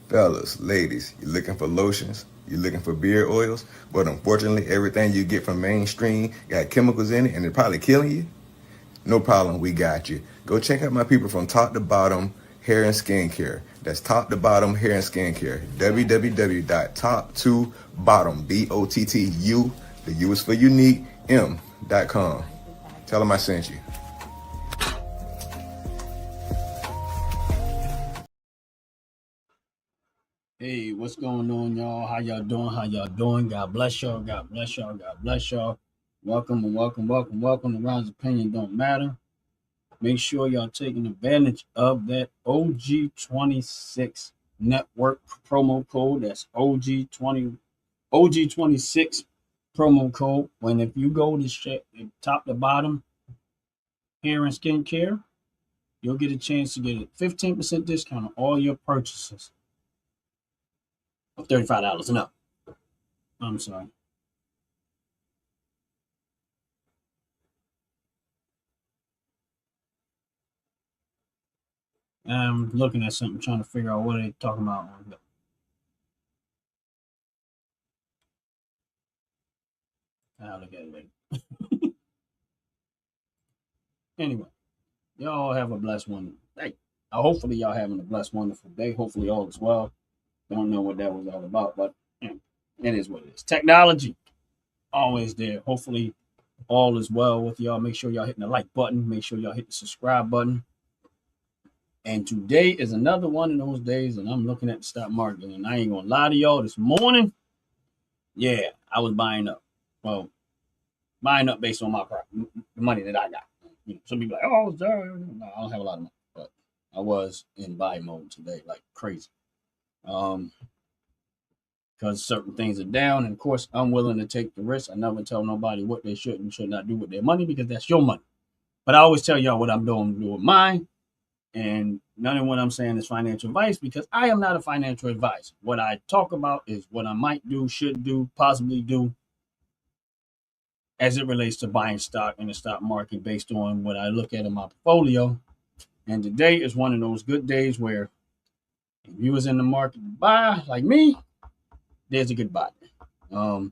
Fellas, ladies, you looking for lotions? You looking for beard oils? But unfortunately, everything you get from mainstream got chemicals in it and it's probably killing you? No problem, we got you. Go check out my people from Top to Bottom Hair and Skincare. That's Top to Bottom Hair and Skincare. www.top2bottom, BOTTU, the U is for unique, M.com. Tell them I sent you. Hey, what's going on, y'all? How y'all doing? How y'all doing? God bless y'all. God bless y'all. God bless y'all. Welcome and welcome, welcome, welcome to Ron's Opinion Don't Matter. Make sure y'all taking advantage of that OG26 network promo code. That's OG26 promo code. When if you go to top to bottom hair and skincare, you'll get a chance to get a 15% discount on all your purchases of $35 and up. I'm sorry. I'm looking at something, trying to figure out what they're talking about. I'll look at it later. Anyway, y'all have a blessed one. Hey, hopefully y'all having a blessed, wonderful day. Hopefully all is well. Don't know what that was all about, but it is what it is. Technology, always there. Hopefully all is well with y'all. Make sure y'all hitting the like button. Make sure y'all hit the subscribe button. And today is another one of those days, and I'm looking at the stock market, and I ain't gonna lie to y'all. This morning, yeah, I was buying up. Well, buying up based on the money that I got. Some people like, oh, sorry. No, I don't have a lot of money, but I was in buy mode today, like crazy. Because certain things are down, and of course, I'm willing to take the risk. I never tell nobody what they should and should not do with their money because that's your money. But I always tell y'all what I'm doing with mine, and none of what I'm saying is financial advice because I am not a financial advisor. What I talk about is what I might do, should do, possibly do, as it relates to buying stock in the stock market based on what I look at in my portfolio. And today is one of those good days where if you was in the market to buy like me, there's a good buy. Um,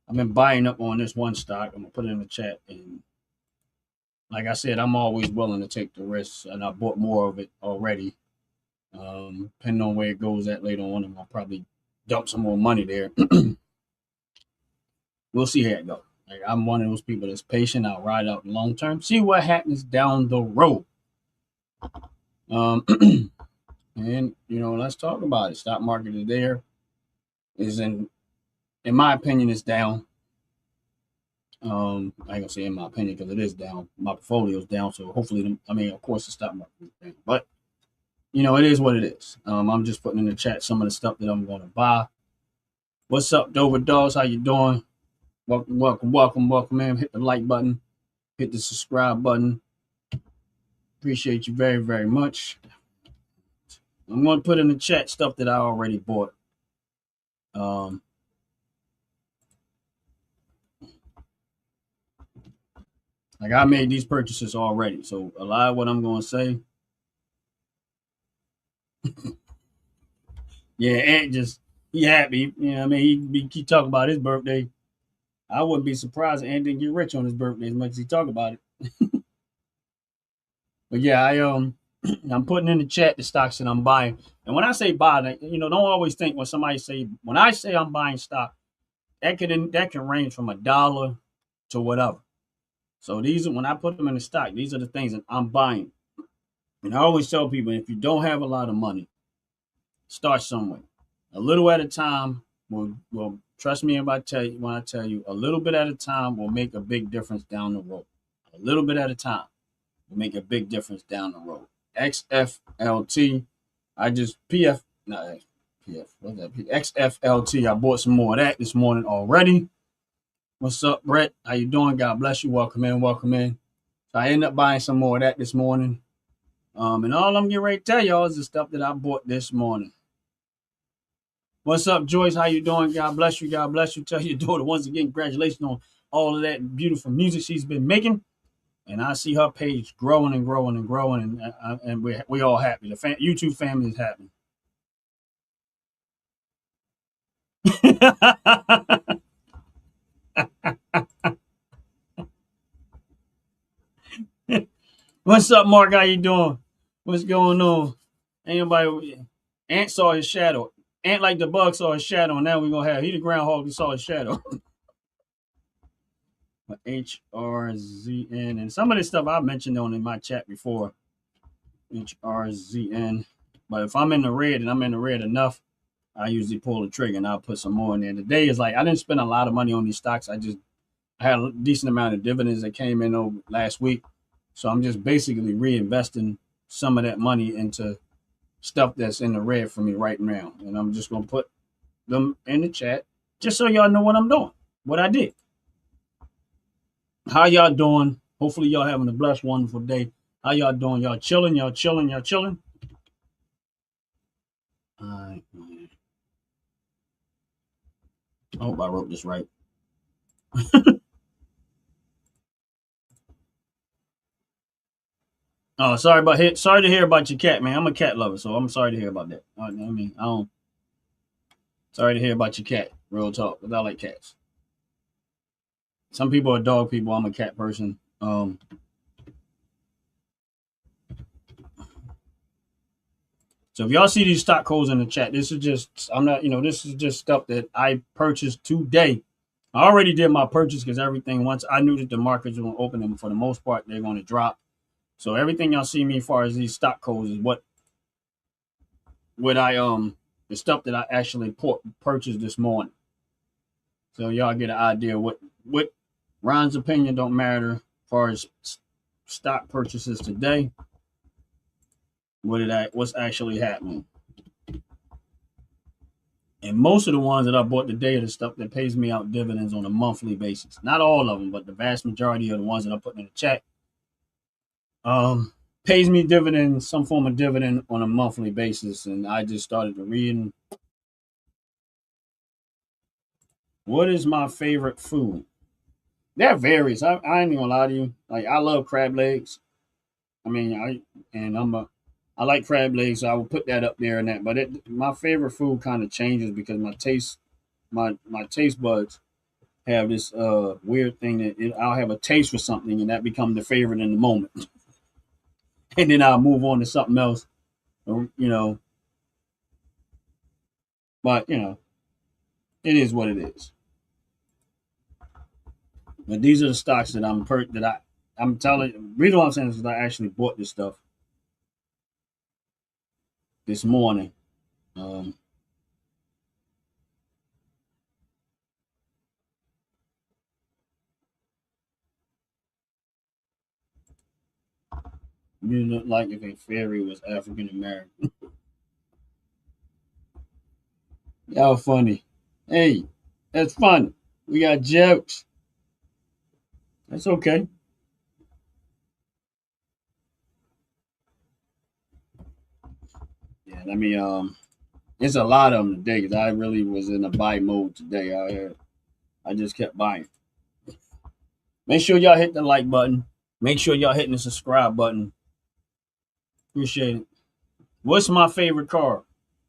I've been buying up on this one stock. I'm gonna put it in the chat. And like I said, I'm always willing to take the risks, and I bought more of it already. Depending on where it goes at later on, I'll probably dump some more money there. We'll see how it goes. Like, I'm one of those people that's patient. I'll ride out long term, see what happens down the road. Um, and let's talk about it. Stock market is there. Is in my opinion, it's down. I ain't gonna say in my opinion because it is down. My portfolio is down, so hopefully, of course, the stock market is down. But it is what it is. I'm just putting in the chat some of the stuff that I'm going to buy. What's up, Dover Dogs? How you doing? Welcome, welcome, welcome, welcome, man. Hit the like button, hit the subscribe button. Appreciate you very, very much. I'm going to put in the chat stuff that I already bought. Like I made these purchases already, so a lot of what I'm going to say. Yeah, Ant he happy. He talking about his birthday. I wouldn't be surprised if Ant didn't get rich on his birthday as much as he talk about it. But yeah, I'm putting in the chat the stocks that I'm buying. And when I say buy, don't always think when I say I'm buying stock, that can range from $1 to whatever. So these are when I put them in the stock, these are the things that I'm buying. And I always tell people if you don't have a lot of money, start somewhere. A little at a time will trust me when I tell you a little bit at a time will make a big difference down the road. A little bit at a time will make a big difference down the road. XFLT, I just PF, no PF, what's that? XFLT. I bought some more of that this morning already. What's up, Brett? How you doing? God bless you. Welcome in, welcome in. So I ended up buying some more of that this morning. And all I'm getting ready to tell y'all is the stuff that I bought this morning. What's up, Joyce? How you doing? God bless you. God bless you. Tell your daughter once again, congratulations on all of that beautiful music she's been making. And I see her page growing and growing and growing, and we all happy. The YouTube family is happy. What's up, Mark? How you doing? What's going on? Anybody? Ant saw his shadow. Ant like the bug saw his shadow, and now we're gonna have he the groundhog who saw his shadow. HRZN and some of this stuff I mentioned on in my chat before. HRZN. But if I'm in the red and I'm in the red enough, I usually pull the trigger and I'll put some more in there. Today is like I didn't spend a lot of money on these stocks. I had a decent amount of dividends that came in over last week. So I'm just basically reinvesting some of that money into stuff that's in the red for me right now. And I'm just gonna put them in the chat just so y'all know what I'm doing, what I did. How y'all doing? Hopefully y'all having a blessed, wonderful day. How y'all doing? Y'all chilling? Y'all chilling? Y'all chilling? All right. I hope I wrote this right. Oh, sorry to hear about your cat, man. I'm a cat lover, so I'm sorry to hear about that. I mean, I don't. Sorry to hear about your cat. Real talk, because I like cats. Some people are dog people. I'm a cat person. So if y'all see these stock codes in the chat, this is just this is just stuff that I purchased today. I already did my purchase because everything once I knew that the markets were going to open them for the most part, they're going to drop. So everything y'all see me as far as these stock codes is what I the stuff that I actually purchased this morning. So y'all get an idea what Ron's opinion don't matter as far as stock purchases today. What's actually happening. And most of the ones that I bought today are the stuff that pays me out dividends on a monthly basis. Not all of them, but the vast majority of the ones that I put in the chat pays me dividends, some form of dividend on a monthly basis. And I just started to read. What is my favorite food? That varies. I ain't gonna lie to you. Like I love crab legs. I mean, I like crab legs, so I will put that up there and that. But my favorite food kind of changes because my taste buds have this weird thing that I'll have a taste for something and that becomes the favorite in the moment, and then I'll move on to something else, But it is what it is. But these are the stocks that I'm telling. The reason why I'm saying this is I actually bought this stuff this morning. You look like if a fairy was African American. Y'all funny. Hey, that's funny. We got jokes. That's okay. Yeah, let me it's a lot of them today because I really was in a buy mode today. I just kept buying. Make sure y'all hit the like button. Make sure y'all hitting the subscribe button. Appreciate it. What's my favorite car?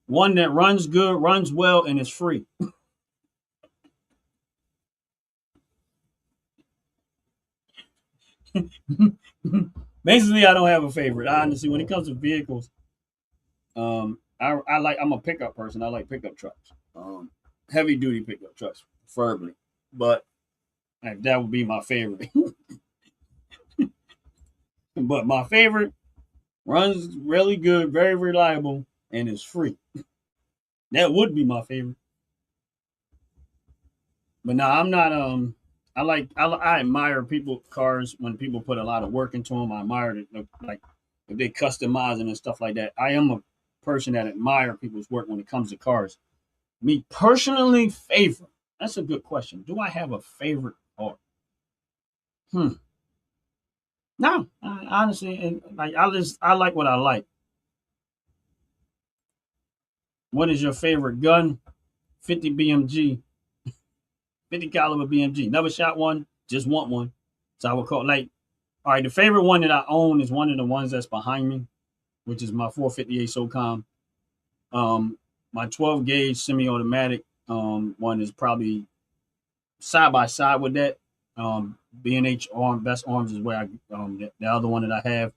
One that runs good, runs well, and is free. Basically, I don't have a favorite. Honestly, when it comes to vehicles, I'm a pickup person. I like pickup trucks, heavy duty pickup trucks, preferably. But that would be my favorite. But my favorite runs really good, very reliable, and is free. That would be my favorite. But no, I'm not. I admire people cars when people put a lot of work into them. I admire it, like if they customize and stuff like that. I am a person that admire people's work when it comes to cars. Me personally, favorite. That's a good question. Do I have a favorite car? No, honestly, like I like what I like. What is your favorite gun? 50 BMG, 50 caliber BMG. Never shot one, just want one. So I would call like, all right. The favorite one that I own is one of the ones that's behind me, which is my 458 SOCOM. My 12 gauge semi-automatic One is probably side by side with that. B&H Arm Best Arms is where the other one that I have.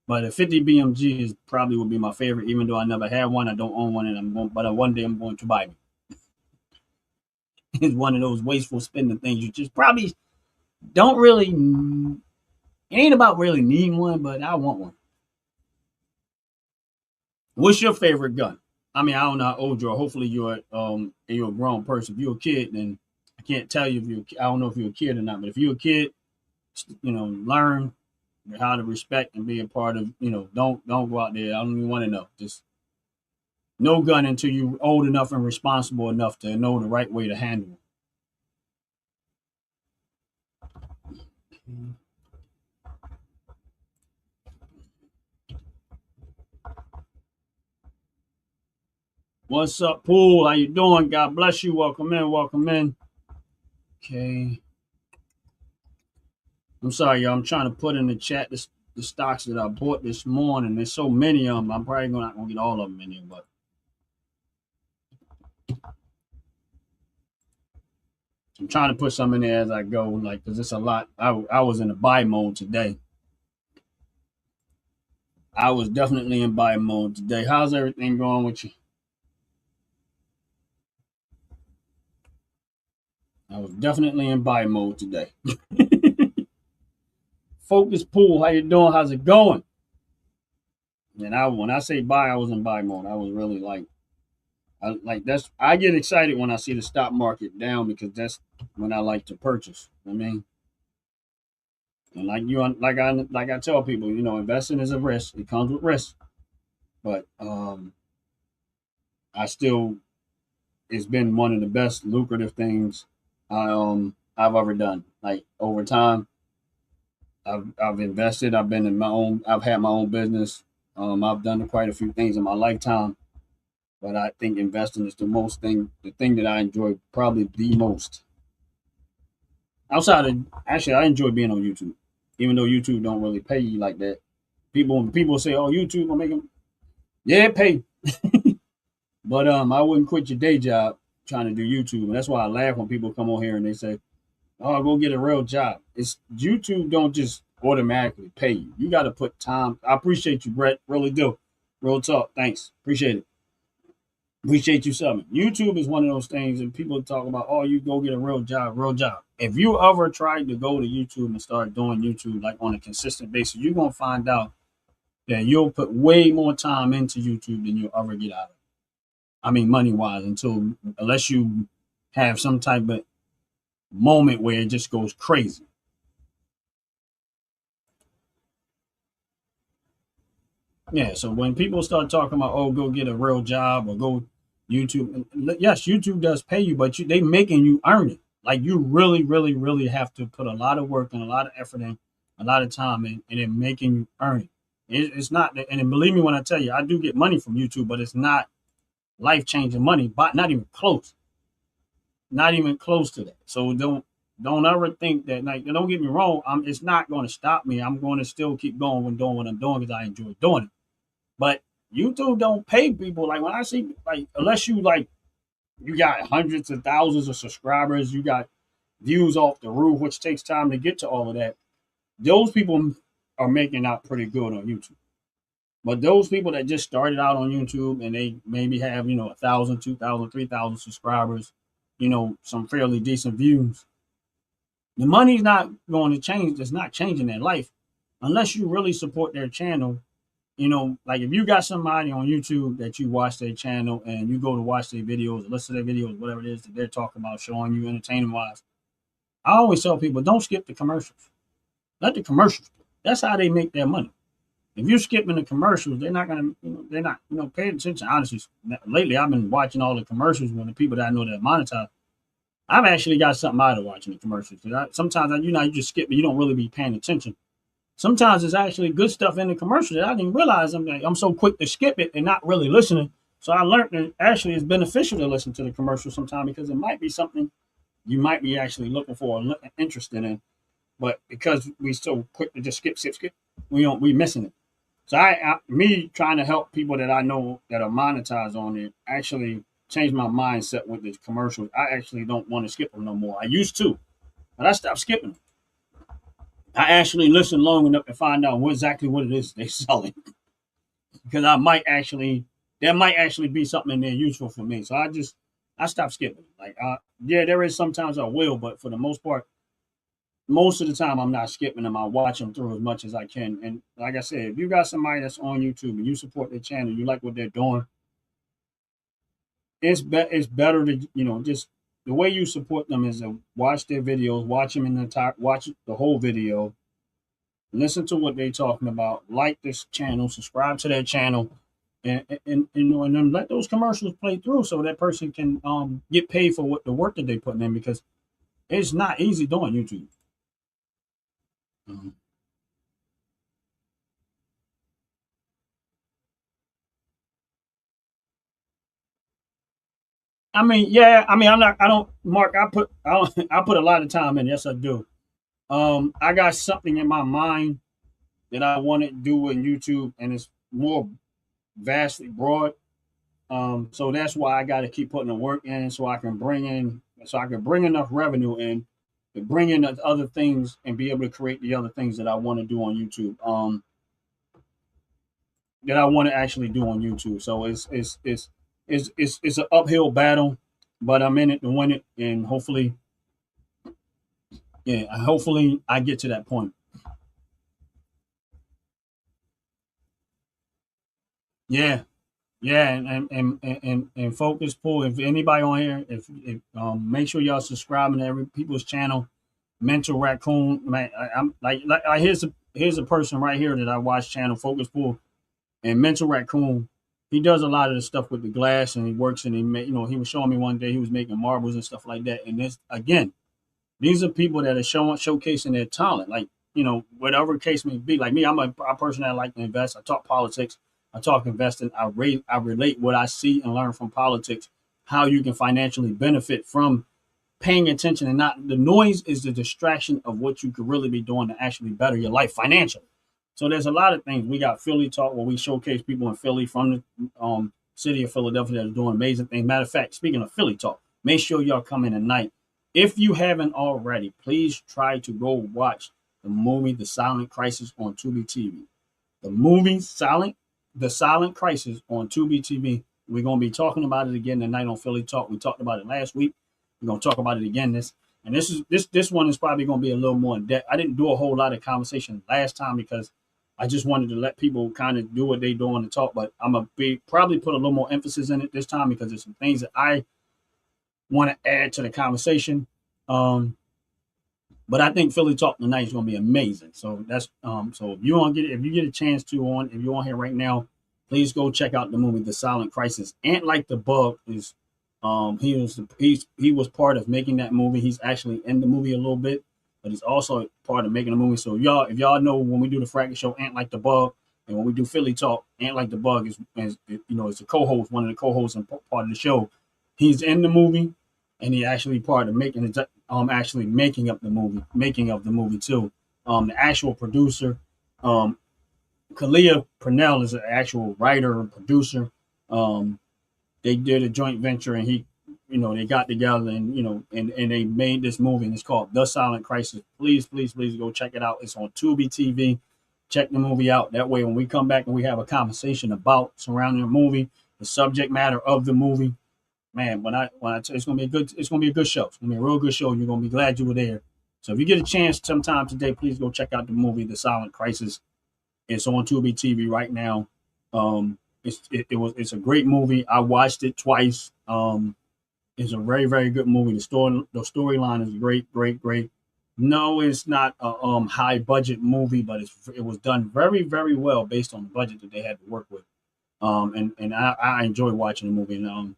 But a 50 BMG is probably would be my favorite, even though I never had one. I don't own one, and one day I'm going to buy it. It's one of those wasteful spending things you just probably don't really. It ain't about really needing one, but I want one. What's your favorite gun? I mean, I don't know how old you are. Hopefully, you're a grown person. If you're a kid, then I can't tell you if you're. I don't know if you're a kid or not. But if you're a kid, learn how to respect and be a part of. Don't go out there. I don't even want to know. Just no gun until you're old enough and responsible enough to know the right way to handle it. What's up, Pool? How you doing? God bless you. Welcome in. Welcome in. Okay. I'm sorry, y'all. I'm trying to put in the chat the stocks that I bought this morning. There's so many of them. I'm probably not going to get all of them in here, but I'm trying to put some in there as I go, like, because it's a lot. I was in a buy mode today. I was definitely in buy mode today. How's everything going with you? I was definitely in buy mode today. Focus Pool, how you doing? How's it going? And when I say buy, I was in buy mode. I was really I get excited when I see the stock market down because that's when I like to purchase. I mean, and like I tell people, investing is a risk. It comes with risk, but I still it's been one of the best lucrative things I've ever done. Like over time, I've invested. I've been in my own. I've had my own business. I've done quite a few things in my lifetime, but I think investing is the thing that I enjoy probably the most. Outside of actually, I enjoy being on YouTube, even though YouTube don't really pay you like that. People say, "Oh, YouTube will make them." Yeah, pay, but I wouldn't quit your day job trying to do YouTube, and that's why I laugh when people come on here and they say, "Oh, go get a real job." It's YouTube don't just automatically pay you. You got to put time. I appreciate you, Brett. Really do. Real talk. Thanks. Appreciate it. Appreciate you subbing. YouTube is one of those things, and people talk about, oh, you go get a real job, real job. If you ever tried to go to YouTube and start doing YouTube like on a consistent basis, you're gonna find out that you'll put way more time into YouTube than you'll ever get out of it. I mean, money wise, unless you have some type of moment where it just goes crazy. Yeah, so when people start talking about, oh, go get a real job or go YouTube, yes, YouTube does pay you, but they making you earn it. Like you really, really, really have to put a lot of work and a lot of effort in, a lot of time in, and then making you earn it. It's not, and believe me when I tell you, I do get money from YouTube, but it's not life changing money, but not even close, not even close to that. So don't ever think that. Like, don't get me wrong, it's not going to stop me. I'm going to still keep going when doing what I'm doing because I enjoy doing it. But YouTube don't pay people like when I see like unless you got hundreds of thousands of subscribers, you got views off the roof, which takes time to get to all of that. Those people are making out pretty good on YouTube. But those people that just started out on YouTube and they maybe have 1,000, 2,000, 3,000 subscribers, some fairly decent views. The money's not going to change. It's not changing their life unless you really support their channel. Like if you got somebody on YouTube that you watch their channel and you go to watch their videos, listen to their videos, whatever it is that they're talking about, showing you entertainment wise. I always tell people, don't skip the commercials. Let the commercials. That's how they make their money. If you're skipping the commercials, they're not gonna, they're not, paying attention. Honestly, lately I've been watching all the commercials when the people that I know that monetize. I've actually got something out of watching the commercials. Sometimes you just skip, but you don't really be paying attention. Sometimes there's actually good stuff in the commercial that I didn't realize. I'm so quick to skip it and not really listening. So I learned that actually it's beneficial to listen to the commercial sometimes because it might be something you might be actually looking for or interested in. But because we so quick to just skip, we missing it. So me trying to help people that I know that are monetized on it actually changed my mindset with the commercials. I actually don't want to skip them no more. I used to, but I stopped skipping them. I actually listen long enough to find out exactly what it is they're selling, because there might actually be something in there useful for me. So I stopped skipping. Like, yeah, there is sometimes I will, but for the most part, most of the time I'm not skipping them. I watch them through as much as I can. And like I said, if you got somebody that's on YouTube and you support their channel, you like what they're doing, it's better to, just the way you support them is to watch their videos, watch them in the top, watch the whole video, listen to what they're talking about, like this channel, subscribe to their channel, and then let those commercials play through so that person can get paid for what the work that they putting in, because it's not easy doing YouTube. Mhm. I mean, yeah, I mean, I don't, Mark, I put a lot of time in. Yes, I do. I got something in my mind that I want to do in YouTube, and it's more vastly broad. So that's why I got to keep putting the work in, so I can bring enough revenue in to bring in the other things and be able to create the other things that I want to do on YouTube. That I want to actually do on YouTube. So it's an uphill battle, but I'm in it to win it, and hopefully I get to that point. Yeah, yeah, and focus pull. If anybody on here, if make sure y'all subscribing to every people's channel. Mental Raccoon, man, I'm like here's a person right here that I watch channel Focus Pull, and Mental Raccoon. He does a lot of the stuff with the glass, and he works, and he was showing me one day he was making marbles and stuff like that. And this again, these are people that are showcasing their talent, like, whatever case may be. Like me, I'm a person that like to invest. I talk politics, I talk investing, I relate what I see and learn from politics, how you can financially benefit from paying attention, and not the noise is the distraction of what you could really be doing to actually better your life financially. So there's a lot of things. We got Philly Talk, where we showcase people in Philly from the city of Philadelphia that are doing amazing things. Matter of fact, speaking of Philly Talk, make sure y'all come in tonight. If you haven't already, please try to go watch the movie The Silent Crisis on Tubi TV. The movie The Silent Crisis on Tubi TV. We're gonna be talking about it again tonight on Philly Talk. We talked about it last week. We're gonna talk about it again. This one is probably gonna be a little more in depth. I didn't do a whole lot of conversation last time because I just wanted to let people kind of do what they do on the talk, but I'm gonna probably put a little more emphasis in it this time because there's some things that I want to add to the conversation. But I think Philly Talk tonight is going to be amazing. So that's so if you get a chance if you're on here right now, please go check out the movie The Silent Crisis. Ant Like the Bug is he was part of making that movie. He's actually in the movie a little bit, but he's also part of making the movie. So if y'all know, when we do the Fracking Show, Ant Like the Bug, and when we do Philly Talk, Ant Like the Bug is is a co-host, one of the co-hosts and part of the show. He's in the movie, and he actually part of making it, actually making of the movie too. The actual producer, Kalia Purnell, is an actual writer and producer. They did a joint venture, and they got together, and and they made this movie, and it's called The Silent Crisis. Please, please, please go check it out. It's on Tubi TV. Check the movie out. That way, when we come back and we have a conversation about surrounding the movie, the subject matter of the movie, man, it's gonna be a good show. It's gonna be a real good show. You're gonna be glad you were there. So if you get a chance sometime today, please go check out the movie The Silent Crisis. It's on Tubi TV right now. It's a great movie. I watched it twice. It's a very, very good movie. The storyline is great, great, great. No, it's not a high budget movie, but it was done very, very well based on the budget that they had to work with. And I enjoy watching the movie. And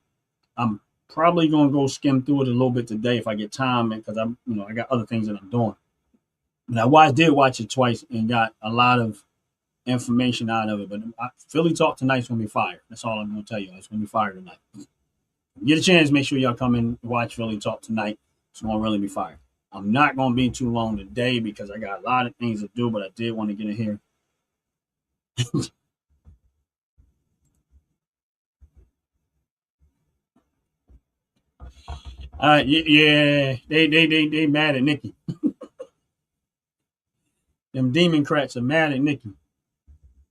I'm probably gonna go skim through it a little bit today if I get time, because I got other things that I'm doing. But did watch it twice and got a lot of information out of it. But Philly Talk tonight's gonna be fire. That's all I'm gonna tell you. It's gonna be fire tonight. Get a chance, make sure y'all come in and watch Philly Talk tonight. It's gonna really be fire. I'm not gonna be too long today because I got a lot of things to do, but I did want to get in here. Yeah, they mad at Nikki. Them Democrats are mad at Nikki.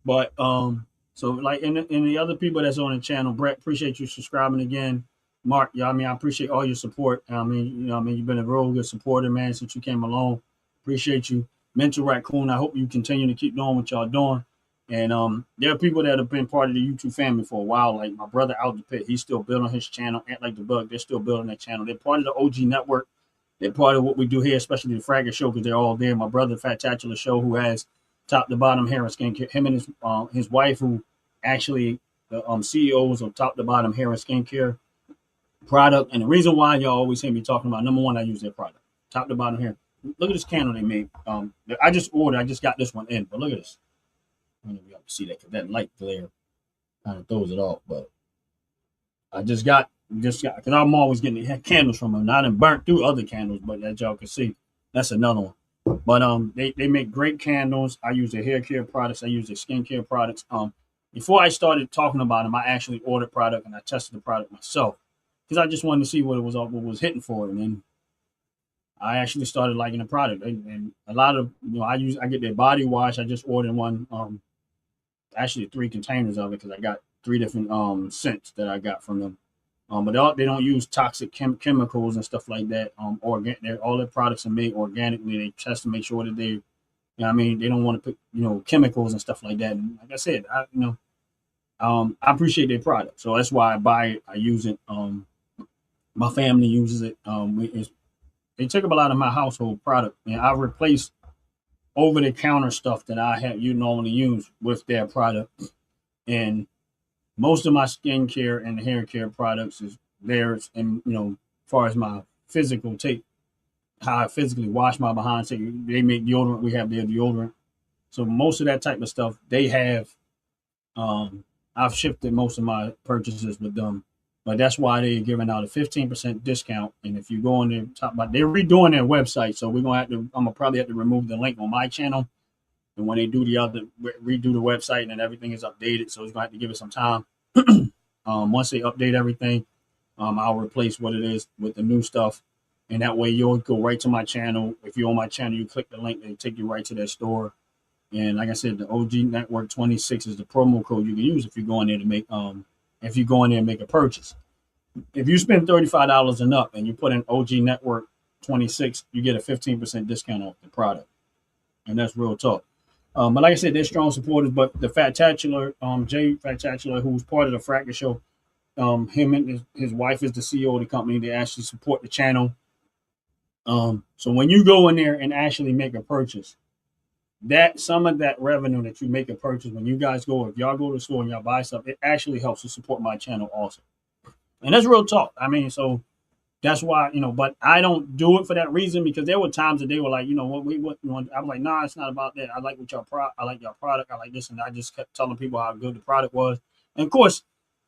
But so like in the other people that's on the channel, Brett, appreciate you subscribing again. Mark, yeah, I mean, I appreciate all your support. I mean, I mean, you've been a real good supporter, man, since you came along. Appreciate you. Mental Raccoon, I hope you continue to keep doing what y'all doing. And there are people that have been part of the YouTube family for a while, like my brother Out the Pit. He's still building his channel. Act Like the Bug, they're still building that channel. They're part of the OG network. They're part of what we do here, especially the Fragger Show, because they're all there. My brother Fat Tatular Show, who has top to bottom hair and skincare. Him and his wife, who actually the CEOs of top to bottom hair and skincare product. And the reason why y'all always hear me talking about, number one, I use their product, top to bottom hair. Look at this candle they made. I just ordered. I just got this one in, but look at this. I don't know if you have to see that because that light glare kind of throws it off. But I just got because I'm always getting the candles from them. Not and burnt through other candles, but as y'all can see, that's another one. But they make great candles. I use their hair care products. I use their skincare products. Before I started talking about them, I actually ordered product and I tested the product myself because I just wanted to see what what was hitting for it. And then I actually started liking the product. And a lot of I get their body wash. I just ordered one. Actually 3 containers of it because I got 3 different scents that I got from them. But they don't use toxic chemicals and stuff like that. All their products are made organically. They test to make sure that they, I mean, they don't want to put chemicals and stuff like that. And like I said, I appreciate their product, so that's why I buy it. I use it. My family uses it. They took up a lot of my household product, and I replaced over the counter stuff that you normally use with their product, and most of my skincare and hair care products is theirs. And as far as my physical how I physically wash my behind, say they make deodorant, we have their deodorant. So most of that type of stuff they have. I've shifted most of my purchases with them, but that's why they're giving out a 15% discount. And if you go on their they're redoing their website, so I'm gonna probably have to remove the link on my channel. And when they do redo the website and everything is updated, so it's gonna have to give it some time. Once they update everything, I'll replace what it is with the new stuff, and that way you'll go right to my channel. If you're on my channel, you click the link, and take you right to their store. And like I said, the OG Network 26 is the promo code you can use if you go in there and make a purchase. If you spend $35 and up, and you put in OG Network 26, you get a 15% discount off the product, and that's real talk. But like I said, they're strong supporters. But the Fat Tatular, Jay Fat Tatular, who's part of the Fracture Show, him and his wife is the CEO of the company. They actually support the channel. So when you go in there and actually make a purchase, that some of that revenue that you make a purchase, when you guys go, if y'all go to the store and y'all buy stuff, it actually helps to support my channel also. And that's real talk. I mean, so that's why, but I don't do it for that reason, because there were times that they were like, what we want. I was like, nah, it's not about that. I like I like your product. I like this. And I just kept telling people how good the product was. And of course,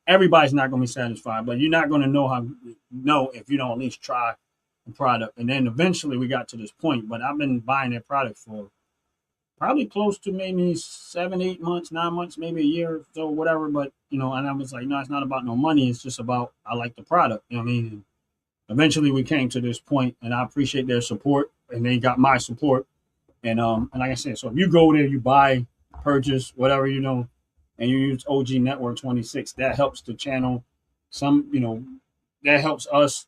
everybody's not going to be satisfied, but you're not going to know if you don't at least try the product. And then eventually we got to this point, but I've been buying their product for probably close to maybe 7, 8 months, 9 months, maybe a year or so, whatever. But, and I was like, no, it's not about no money. It's just about, I like the product. You know what I mean? And eventually we came to this point, and I appreciate their support, and they got my support. And like I said, so if you go there, you buy, purchase, whatever, and you use OG Network 26, that helps the channel. That helps us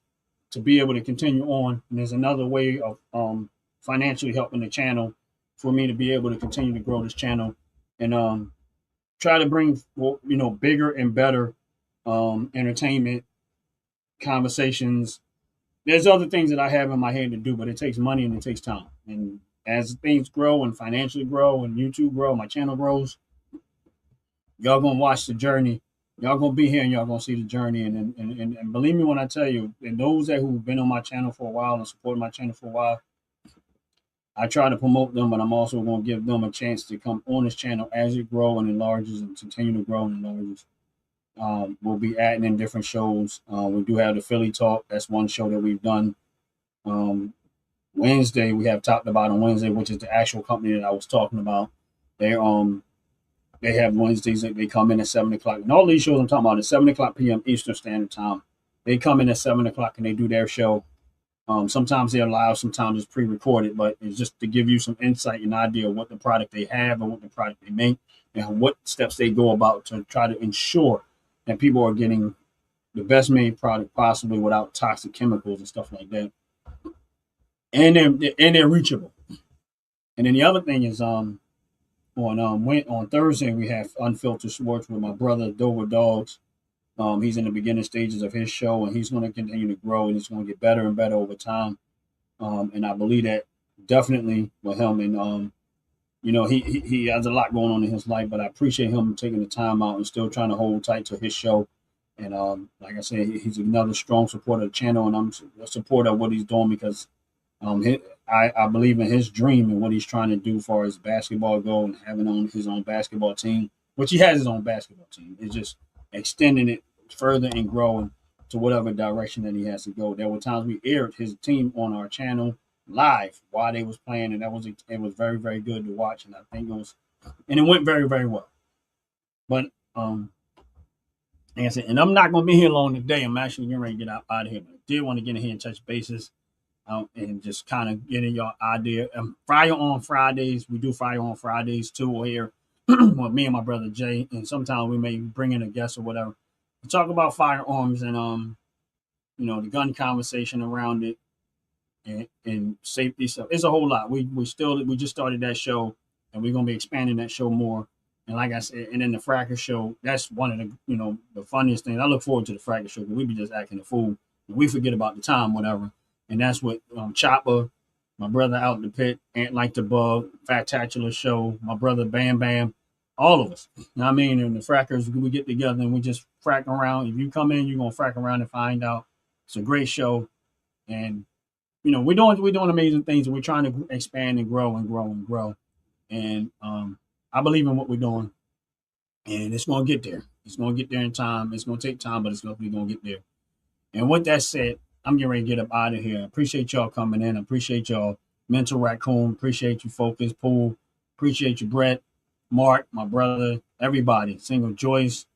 to be able to continue on. And there's another way of financially helping the channel for me to be able to continue to grow this channel and try to bring bigger and better entertainment conversations. There's other things that I have in my head to do, but it takes money and it takes time. And as things grow and financially grow and YouTube grow, my channel grows, y'all gonna watch the journey. Y'all gonna be here and y'all gonna see the journey. And believe me when I tell you, and those who've been on my channel for a while and supported my channel for a while, I try to promote them, but I'm also going to give them a chance to come on this channel as it grows and enlarges and continue to grow and enlarges. We'll be adding in different shows. We do have the Philly Talk. That's one show that we've done. Wednesday, we have Top to Bottom Wednesday, which is the actual company that I was talking about. They have Wednesdays that they come in at 7 o'clock. And all these shows I'm talking about at 7 o'clock p.m. Eastern Standard Time. They come in at 7 o'clock and they do their show. Sometimes they're live, sometimes it's pre-recorded, but it's just to give you some insight and idea of what the product they have and what the product they make and what steps they go about to try to ensure that people are getting the best made product possibly without toxic chemicals and stuff like that. And they're reachable. And then the other thing is on Thursday we have Unfiltered Sports with my brother Dover Dogs. He's in the beginning stages of his show, and he's going to continue to grow, and it's going to get better and better over time. And I believe that definitely with him. And he has a lot going on in his life, but I appreciate him taking the time out and still trying to hold tight to his show. And like I said, he's another strong supporter of the channel, and I'm a supporter of what he's doing because I believe in his dream and what he's trying to do as far as basketball go and having his own basketball team, which he has his own basketball team. It's just extending it further and growing to whatever direction that he has to go. There were times we aired his team on our channel live while they was playing, and it was very, very good to watch. And I think it went very, very well. But like I said, and I'm not going to be here long today. I'm actually getting ready to get out of here, but I did want to get in here and touch bases and just kind of getting y'all idea. Fire on Fridays, we do Fire on Fridays too here. Well, me and my brother Jay, and sometimes we may bring in a guest or whatever. We talk about firearms and the gun conversation around it and safety stuff. It's a whole lot. We just started that show, and we're gonna be expanding that show more. And like I said, and then the Fracker show, that's one of the funniest things. I look forward to the Fracker show because we be just acting a fool. We forget about the time, whatever. And that's what Chopper, my brother out in the pit, Ant Like the Bug, Fat-tacular show, my brother Bam Bam. All of us, you know what I mean? And the frackers, we get together and we just frack around. If you come in, you're going to frack around and find out. It's a great show. And, we're doing amazing things, and we're trying to expand and grow and grow and grow. And I believe in what we're doing. And it's going to get there. It's going to get there in time. It's going to take time, but it's going to get there. And with that said, I'm getting ready to get up out of here. I appreciate y'all coming in. I appreciate y'all, Mental Raccoon. Appreciate you, Focus, Pool. Appreciate you, Brett. Mark, my brother, everybody, Single Joyce,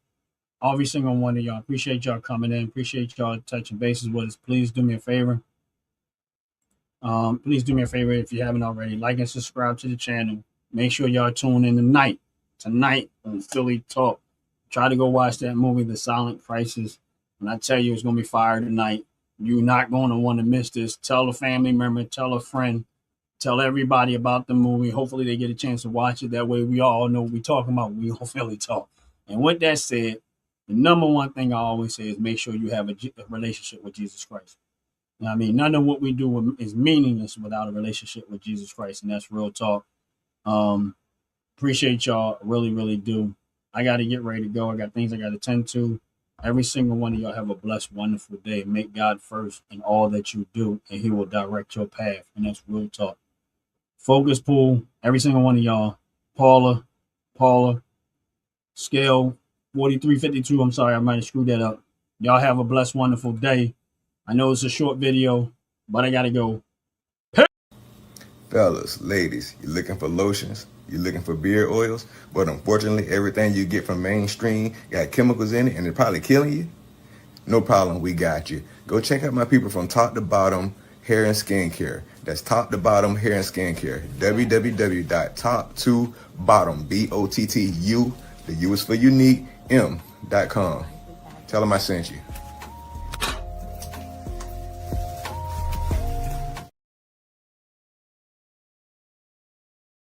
every single one of y'all. Appreciate y'all coming in. Appreciate y'all touching bases with us. Please do me a favor. If you haven't already. Like and subscribe to the channel. Make sure y'all tune in tonight on Philly Talk. Try to go watch that movie, The Silent Crisis. When I tell you it's going to be fire tonight, you're not going to want to miss this. Tell a family member, tell a friend. Tell everybody about the movie. Hopefully they get a chance to watch it. That way we all know what we're talking about. We on Philly Talk. And with that said, the number one thing I always say is make sure you have a relationship with Jesus Christ. You know what I mean? None of what we do is meaningless without a relationship with Jesus Christ. And that's real talk. Appreciate y'all. Really, really do. I got to get ready to go. I got things I got to tend to. Every single one of y'all have a blessed, wonderful day. Make God first in all that you do, and he will direct your path. And that's real talk. Focus, Pool, every single one of y'all. Paula, Scale 4352. I'm sorry, I might have screwed that up. Y'all have a blessed, wonderful day. I know it's a short video, but I got to go. Fellas, ladies, you're looking for lotions, you're looking for beard oils, but unfortunately, everything you get from mainstream got chemicals in it and they're probably killing you? No problem, we got you. Go check out my people from Top to Bottom Hair and Skincare. That's Top to Bottom Hair and Skincare. www.top2bottom, BOTTU, the U is for unique, M.com. Tell them I sent you.